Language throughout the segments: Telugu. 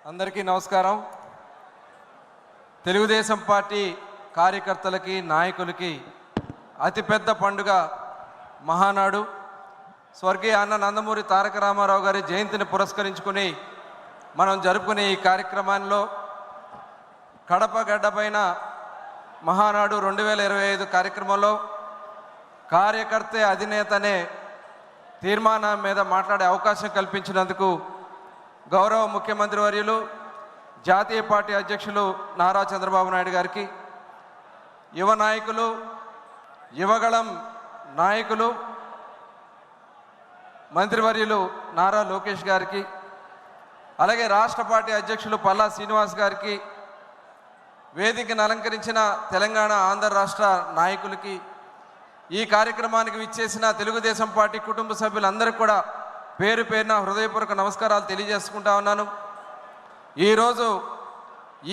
అందరికీ నమస్కారం. తెలుగుదేశం పార్టీ కార్యకర్తలకి నాయకులకి అతిపెద్ద పండుగ మహానాడు. స్వర్గీయ అన్న నందమూరి తారక రామారావు గారి జయంతిని పురస్కరించుకుని మనం జరుపుకునే ఈ కార్యక్రమాల్లో కడప గడ్డపైన మహానాడు 2025 కార్యక్రమంలో కార్యకర్తే అధినేతనే తీర్మానం మీద మాట్లాడే అవకాశం కల్పించినందుకు గౌరవ ముఖ్యమంత్రి వర్యులు జాతీయ పార్టీ అధ్యక్షులు నారా చంద్రబాబు నాయుడు గారికి, యువ నాయకులు, యువగళం నాయకులు, మంత్రివర్యులు నారా లోకేష్ గారికి, అలాగే రాష్ట్ర పార్టీ అధ్యక్షులు పల్లా శ్రీనివాస్ గారికి, వేదికను అలంకరించిన తెలంగాణ ఆంధ్ర రాష్ట్ర నాయకులకి, ఈ కార్యక్రమానికి విచ్చేసిన తెలుగుదేశం పార్టీ కుటుంబ సభ్యులందరికీ కూడా పేరు పేరున హృదయపూర్వక నమస్కారాలు తెలియజేసుకుంటా ఉన్నాను. ఈరోజు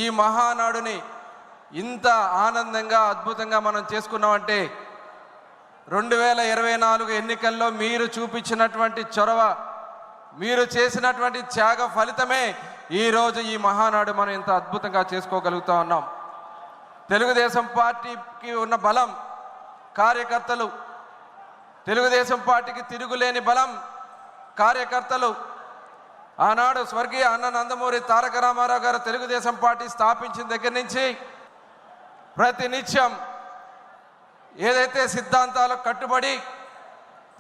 ఈ మహానాడుని ఇంత ఆనందంగా అద్భుతంగా మనం చేసుకున్నామంటే 2024 ఎన్నికల్లో మీరు చూపించినటువంటి చొరవ, మీరు చేసినటువంటి త్యాగ ఫలితమే ఈరోజు ఈ మహానాడు మనం ఇంత అద్భుతంగా చేసుకోగలుగుతా ఉన్నాం. తెలుగుదేశం పార్టీకి ఉన్న బలం కార్యకర్తలు, తెలుగుదేశం పార్టీకి తిరుగులేని బలం కార్యకర్తలు. ఆనాడు స్వర్గీయ అన్న నందమూరి తారక రామారావు గారు తెలుగుదేశం పార్టీ స్థాపించిన దగ్గర నుంచి ప్రతినిత్యం ఏదైతే సిద్ధాంతాలకు కట్టుబడి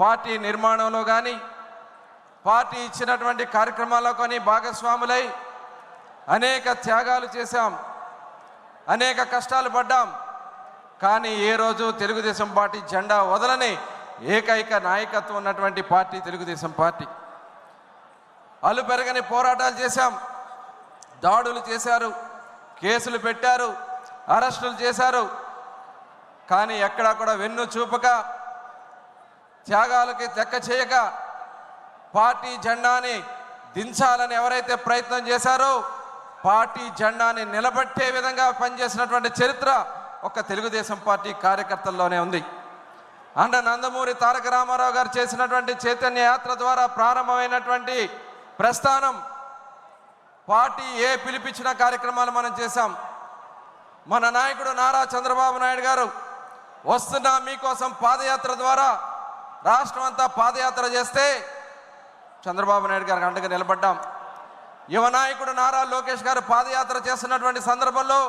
పార్టీ నిర్మాణంలో కానీ, పార్టీ ఇచ్చినటువంటి కార్యక్రమాల్లో కానీ భాగస్వాములై అనేక త్యాగాలు చేశాం, అనేక కష్టాలు పడ్డాం. కానీ ఏ రోజు తెలుగుదేశం పార్టీ జెండా వదలని ఏకైక నాయకత్వం ఉన్నటువంటి పార్టీ తెలుగుదేశం పార్టీ. అలు పెరగని పోరాటాలు చేశాం, దాడులు చేశారు, కేసులు పెట్టారు, అరెస్టులు చేశారు. కానీ ఎక్కడా కూడా వెన్ను చూపక, త్యాగాలకి లెక్క చేయక పార్టీ జెండాని దించాలని ఎవరైతే ప్రయత్నం చేశారో పార్టీ జెండాని నిలబెట్టే విధంగా పనిచేసినటువంటి చరిత్ర ఒక్క తెలుగుదేశం పార్టీ కార్యకర్తల్లోనే ఉంది. అన్న నందమూరి తారక రామారావు గారు చేసినటువంటి చైతన్య యాత్ర ద్వారా ప్రారంభమైనటువంటి ప్రస్థానం, పార్టీ ఏ పిలిపించిన కార్యక్రమాలు మనం చేశాం. మన నాయకుడు నారా చంద్రబాబు నాయుడు గారు వస్తున్నా మీకోసం పాదయాత్ర ద్వారా రాష్ట్రం అంతా పాదయాత్ర చేస్తే చంద్రబాబు నాయుడు గారికి అండగా నిలబడ్డాం. యువ నాయకుడు నారా లోకేష్ గారు పాదయాత్ర చేస్తున్నటువంటి సందర్భంలో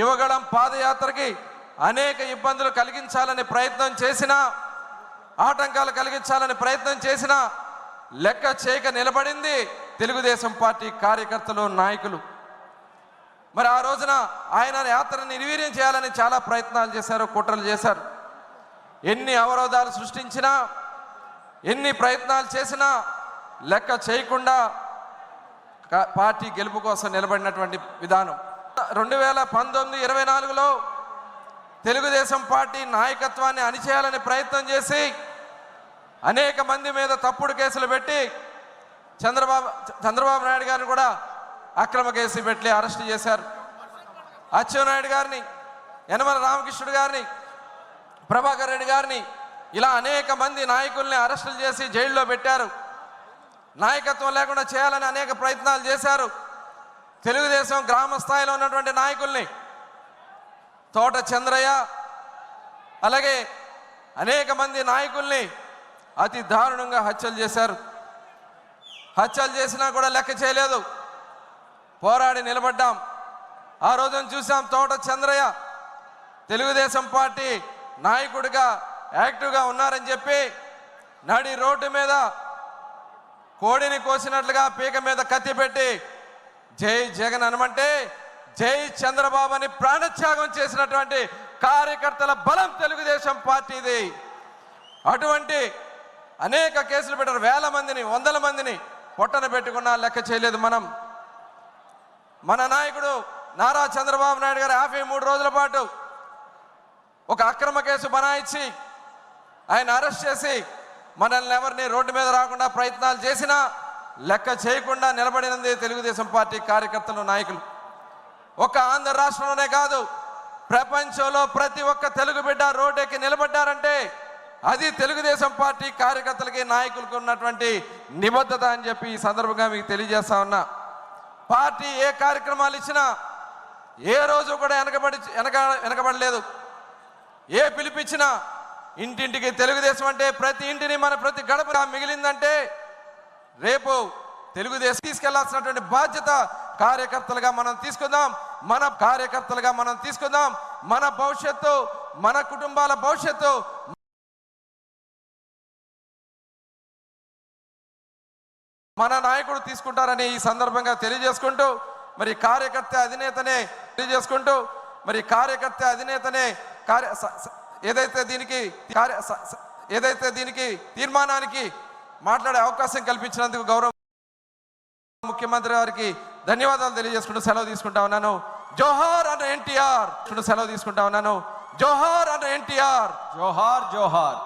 యువగళం పాదయాత్రకి అనేక ఇబ్బందులు కలిగించాలని ప్రయత్నం చేసినా, ఆటంకాలు కలిగించాలని ప్రయత్నం చేసినా లెక్క చేయక నిలబడింది తెలుగుదేశం పార్టీ కార్యకర్తలు, నాయకులు. మరి ఆ రోజున ఆయన యాత్రని నిర్వీర్యం చేయాలని చాలా ప్రయత్నాలు చేశారు, కుట్రలు చేశారు. ఎన్ని అవరోధాలు సృష్టించినా, ఎన్ని ప్రయత్నాలు చేసినా లెక్క చేయకుండా పార్టీ గెలుపు కోసం నిలబడినటువంటి విధానం 2019-24లో తెలుగుదేశం పార్టీ నాయకత్వాన్ని అణిచేయాలని ప్రయత్నం చేసి అనేక మంది మీద తప్పుడు కేసులు పెట్టి చంద్రబాబు నాయుడు గారిని కూడా అక్రమ కేసు పెట్టి అరెస్ట్ చేశారు. అచ్చెన్నాయుడు గారిని, యనమల రామకృష్ణుడు గారిని, ప్రభాకర్ రెడ్డి గారిని, ఇలా అనేక మంది నాయకుల్ని అరెస్టులు చేసి జైల్లో పెట్టారు. నాయకత్వం లేకుండా చేయాలని అనేక ప్రయత్నాలు చేశారు. తెలుగుదేశం గ్రామ స్థాయిలో ఉన్నటువంటి నాయకుల్ని, తోట చంద్రయ్య, అలాగే అనేక మంది నాయకుల్ని అతి దారుణంగా హత్యలు చేశారు. హత్యలు చేసినా కూడా లెక్క చేయలేదు, పోరాడి నిలబడ్డాం. ఆ రోజున చూసాం, తోట చంద్రయ్య తెలుగుదేశం పార్టీ నాయకుడిగా యాక్టివ్గా ఉన్నారని చెప్పి నడి రోడ్డు మీద కోడిని కోసినట్లుగా పీక మీద కత్తి పెట్టి జై జగన్ అనమంటే జై చంద్రబాబు అని ప్రాణత్యాగం చేసినటువంటి కార్యకర్తల బలం తెలుగుదేశం పార్టీది. అటువంటి అనేక కేసులు పెట్టారు, వేల మందిని, వందల మందిని పొట్టన పెట్టుకున్నా లెక్క చేయలేదు మనం. మన నాయకుడు నారా చంద్రబాబు నాయుడు గారు 53 రోజుల పాటు ఒక అక్రమ కేసు బనాయించి ఆయన అరెస్ట్ చేసి మనల్ని ఎవరిని రోడ్డు మీద రాకుండా ప్రయత్నాలు చేసినా లెక్క చేయకుండా నిలబడినది తెలుగుదేశం పార్టీ కార్యకర్తలు, నాయకులు. ఒక ఆంధ్ర రాష్ట్రంలోనే కాదు, ప్రపంచంలో ప్రతి ఒక్క తెలుగు బిడ్డ రోడ్డెక్కి నిలబడ్డారంటే అది తెలుగుదేశం పార్టీ కార్యకర్తలకి నాయకులకు ఉన్నటువంటి నిబద్ధత అని చెప్పి ఈ సందర్భంగా మీకు తెలియజేస్తా ఉన్నా. పార్టీ ఏ కార్యక్రమాలు ఇచ్చినా ఏ రోజు కూడా వెనకబడలేదు. ఏ పిలిపించినా ఇంటింటికి తెలుగుదేశం అంటే ప్రతి ఇంటిని మన ప్రతి గడప మిగిలిందంటే రేపు తెలుగుదేశం తీసుకెళ్లాల్సినటువంటి బాధ్యత కార్యకర్తలుగా మనం తీసుకుందాం. మన భవిష్యత్తు, మన కుటుంబాల భవిష్యత్తు మన నాయకుడు తీసుకుంటారని ఈ సందర్భంగా తెలియజేసుకుంటూ మరి కార్యకర్త అధినేతనే ఏదైతే దీనికి తీర్మానానికి మాట్లాడే అవకాశం కల్పించినందుకు గౌరవ ముఖ్యమంత్రి గారికి ధన్యవాదాలు తెలియజేసుకుంటూ సెలవు తీసుకుంటా ఉన్నాను. జోహార్ అన్న ఎన్టీఆర్. జోహార్ అన్న ఎన్టీఆర్. జోహార్ జోహార్.